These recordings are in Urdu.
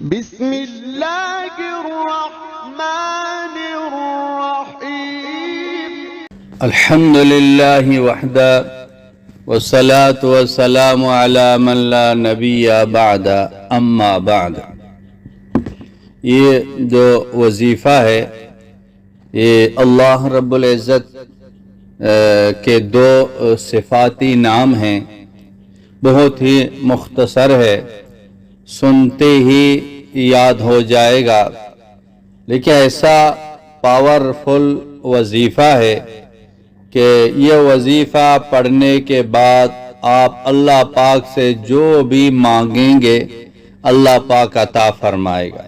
بسم اللہ الرحمن الرحیم الحمد للہ وحدہ والصلاة والسلام علی من لا نبی بعد اما بعد۔ یہ جو وظیفہ ہے یہ اللہ رب العزت کے دو صفاتی نام ہیں، بہت ہی مختصر ہے، سنتے ہی یاد ہو جائے گا، لیکن ایسا پاورفل وظیفہ ہے کہ یہ وظیفہ پڑھنے کے بعد آپ اللہ پاک سے جو بھی مانگیں گے اللہ پاک عطا فرمائے گا۔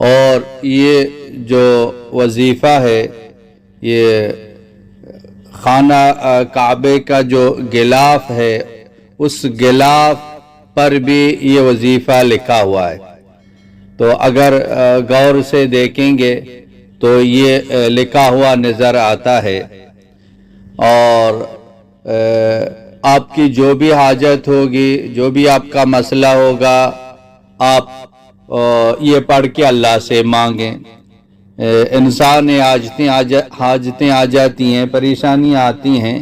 اور یہ جو وظیفہ ہے یہ خانہ کعبے کا جو غلاف ہے اس غلاف پر بھی یہ وظیفہ لکھا ہوا ہے، تو اگر غور سے دیکھیں گے تو یہ لکھا ہوا نظر آتا ہے۔ اور آپ کی جو بھی حاجت ہوگی، جو بھی آپ کا مسئلہ ہوگا، آپ یہ پڑھ کے اللہ سے مانگیں۔ انسان حاجتیں آ جاتی ہیں، پریشانیاں آتی ہیں،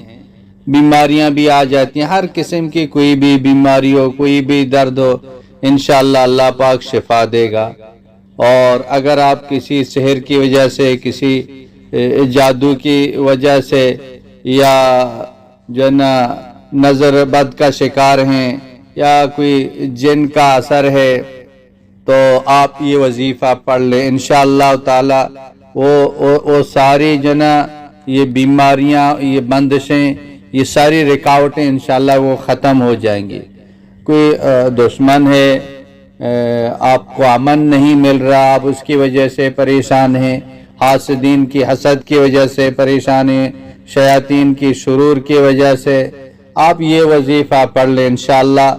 بیماریاں بھی آ جاتی ہیں، ہر قسم کی کوئی بھی بیماری ہو، کوئی بھی درد ہو، انشاءاللہ اللہ پاک شفا دے گا۔ اور اگر آپ کسی سحر کی وجہ سے، کسی جادو کی وجہ سے یا جو نا نظر بد کا شکار ہیں یا کوئی جن کا اثر ہے تو آپ یہ وظیفہ پڑھ لیں، انشاءاللہ تعالی وہ ساری جو نا یہ بیماریاں، یہ بندشیں، یہ ساری رکاوٹیں انشاءاللہ وہ ختم ہو جائیں گی۔ کوئی دشمن ہے، آپ کو امن نہیں مل رہا، آپ اس کی وجہ سے پریشان ہیں، حاسدین کی حسد کی وجہ سے پریشان ہیں، شیاطین کی شرور کی وجہ سے، آپ یہ وظیفہ پڑھ لیں، انشاءاللہ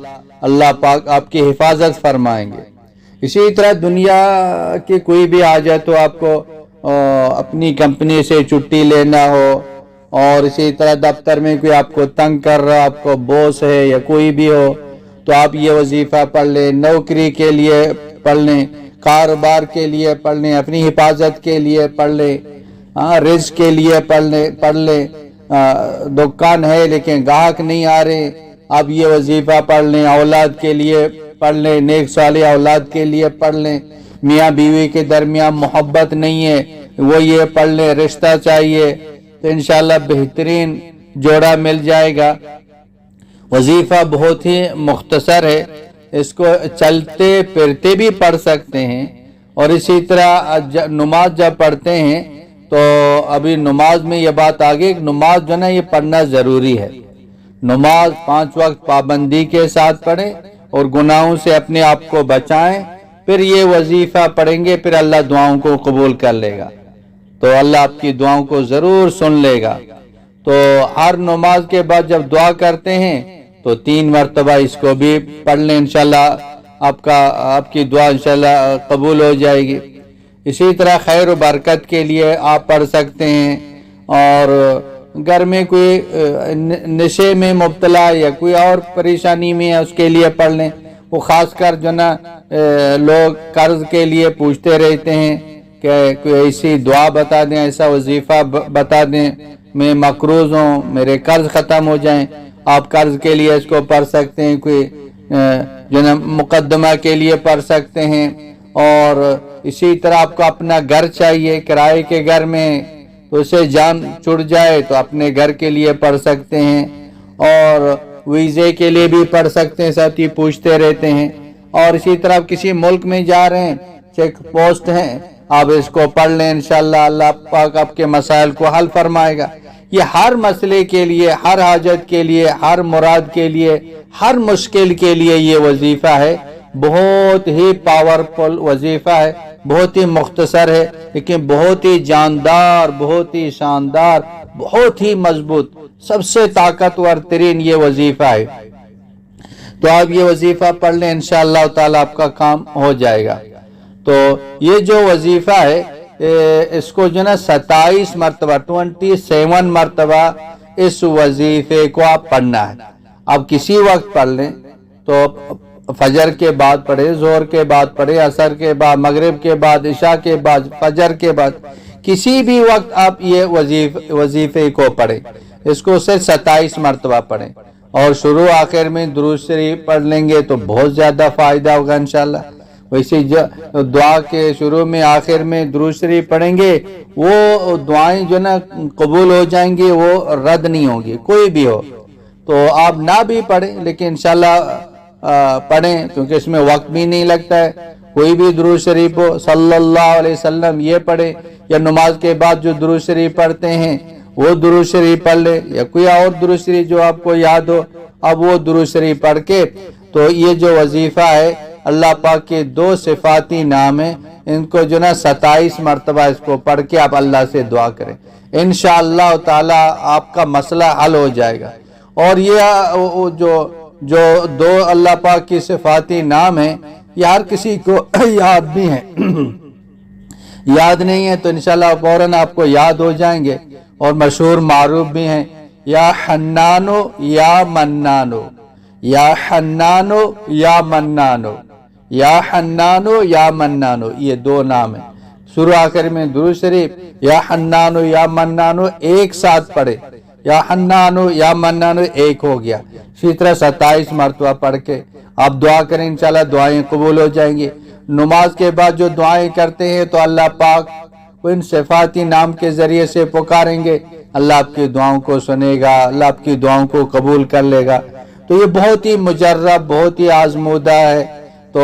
اللہ پاک آپ کی حفاظت فرمائیں گے۔ اسی طرح دنیا کی کوئی بھی حاجت ہو، آپ کو اپنی کمپنی سے چھٹی لینا ہو، اور اسی طرح دفتر میں کوئی آپ کو تنگ کر رہا، آپ کو بوس ہے یا کوئی بھی ہو، تو آپ یہ وظیفہ پڑھ لیں، نوکری کے لیے پڑھ لیں، کاروبار کے لیے پڑھ لیں، اپنی حفاظت کے لیے پڑھ لیں، رزق کے لیے پڑھ لیں، دکان ہے لیکن گاہک نہیں آ رہے، آپ یہ وظیفہ پڑھ لیں، اولاد کے لیے پڑھ لیں، نیک صالح اولاد کے لیے پڑھ لیں، میاں بیوی کے درمیان محبت نہیں ہے وہ یہ پڑھ لیں، رشتہ چاہیے تو انشاءاللہ بہترین جوڑا مل جائے گا۔ وظیفہ بہت ہی مختصر ہے، اس کو چلتے پھرتے بھی پڑھ سکتے ہیں۔ اور اسی طرح نماز جب پڑھتے ہیں تو ابھی نماز میں یہ بات آگے کہ نماز جو نا یہ پڑھنا ضروری ہے، نماز 5 وقت پابندی کے ساتھ پڑھیں اور گناہوں سے اپنے آپ کو بچائیں، پھر یہ وظیفہ پڑھیں گے، پھر اللہ دعاؤں کو قبول کر لے گا، تو اللہ آپ کی دعاؤں کو ضرور سن لے گا۔ تو ہر نماز کے بعد جب دعا کرتے ہیں تو 3 مرتبہ اس کو بھی پڑھ لیں، انشاءاللہ آپ کی دعا انشاءاللہ قبول ہو جائے گی۔ اسی طرح خیر و برکت کے لیے آپ پڑھ سکتے ہیں، اور گھر میں کوئی نشے میں مبتلا یا کوئی اور پریشانی میں ہے اس کے لیے پڑھ لیں۔ وہ خاص کر جو نا لوگ قرض کے لیے پوچھتے رہتے ہیں کہ کوئی ایسی دعا بتا دیں، ایسا وظیفہ بتا دیں، میں مقروض ہوں، میرے قرض ختم ہو جائیں، آپ قرض کے لیے اس کو پڑھ سکتے ہیں، کوئی جو نا مقدمہ کے لیے پڑھ سکتے ہیں۔ اور اسی طرح آپ کو اپنا گھر چاہیے، کرائے کے گھر میں تو اسے جان چھوٹ جائے تو اپنے گھر کے لیے پڑھ سکتے ہیں، اور ویزے کے لیے بھی پڑھ سکتے ہیں، ساتھی پوچھتے رہتے ہیں۔ اور اسی طرح آپ کسی ملک میں جا رہے ہیں، چیک پوسٹ ہیں، آپ اس کو پڑھ لیں، انشاءاللہ اللہ پاک آپ کے مسائل کو حل فرمائے گا۔ یہ ہر مسئلے کے لیے، ہر حاجت کے لیے، ہر مراد کے لیے، ہر مشکل کے لیے یہ وظیفہ ہے، بہت ہی پاورفل وظیفہ ہے، بہت ہی مختصر ہے لیکن بہت ہی جاندار، بہت ہی شاندار، بہت ہی مضبوط، سب سے طاقتور ترین یہ وظیفہ ہے۔ تو آپ یہ وظیفہ پڑھ لیں، انشاءاللہ تعالی آپ کا کام ہو جائے گا۔ تو یہ جو وظیفہ ہے اس کو جو نا 27 مرتبہ 27 مرتبہ اس وظیفے کو آپ پڑھنا ہے۔ آپ کسی وقت پڑھ لیں تو فجر کے بعد پڑھے، ظہر کے بعد پڑھے، عصر کے بعد، مغرب کے بعد، عشاء کے بعد، فجر کے بعد، کسی بھی وقت آپ یہ وظیفے کو پڑھیں، اس کو صرف 27 مرتبہ پڑھیں، اور شروع آخر میں درود شریف پڑھ لیں گے تو بہت زیادہ فائدہ ہوگا انشاءاللہ۔ ویسے دعا کے شروع میں آخر میں درود شریف پڑھیں گے، وہ دعائیں جو نا قبول ہو جائیں گی، وہ رد نہیں ہوں گی، کوئی بھی ہو۔ تو آپ نہ بھی پڑھیں لیکن انشاءاللہ پڑھیں، کیونکہ اس میں وقت بھی نہیں لگتا ہے۔ کوئی بھی درود شریف ہو، صلی اللہ علیہ وسلم یہ پڑھیں، یا نماز کے بعد جو درود شریف پڑھتے ہیں وہ درود شریف پڑھ لیں، یا کوئی اور درود شریف جو آپ کو یاد ہو، اب وہ درود شریف پڑھ کے تو یہ جو وظیفہ ہے، اللہ پاک کے 2 صفاتی نام ہیں، ان کو جو نا 27 مرتبہ اس کو پڑھ کے آپ اللہ سے دعا کریں، انشاءاللہ تعالی آپ کا مسئلہ حل ہو جائے گا۔ اور یہ جو 2 اللہ پاک کی صفاتی نام ہیں، یہ ہر کسی کو یاد بھی ہیں، یاد نہیں ہے تو انشاءاللہ فوراً آپ کو یاد ہو جائیں گے، اور مشہور معروف بھی ہیں، یا حنانو یا منانو، یا حنانو یا منانو، یا حنانو یا منانو، یہ 2 نام ہیں۔ شروع آخر میں درود شریف یا حنانو یا منانو ایک ساتھ پڑھے، یا حنانو یا منانو ایک ہو گیا، اسی طرح 27 مرتبہ پڑھ کے آپ دعا کریں، انشاءاللہ دعائیں قبول ہو جائیں گی۔ نماز کے بعد جو دعائیں کرتے ہیں تو اللہ پاک کو ان صفاتی نام کے ذریعے سے پکاریں گے، اللہ آپ کی دعاؤں کو سنے گا، اللہ آپ کی دعاؤں کو قبول کر لے گا۔ تو یہ بہت ہی مجرب، بہت ہی آزمودہ ہے، تو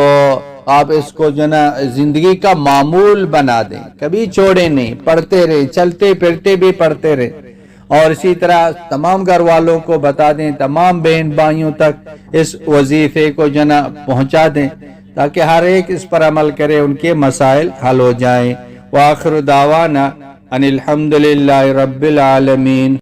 آپ اس کو جو نا زندگی کا معمول بنا دیں، کبھی چھوڑیں نہیں، پڑھتے رہیں، چلتے پھرتے بھی پڑھتے رہیں، اور اسی طرح تمام گھر والوں کو بتا دیں، تمام بہن بھائیوں تک اس وظیفے کو جو نا پہنچا دیں، تاکہ ہر ایک اس پر عمل کرے، ان کے مسائل حل ہو جائیں۔ وآخر دعوانا ان الحمدللہ رب العالمین۔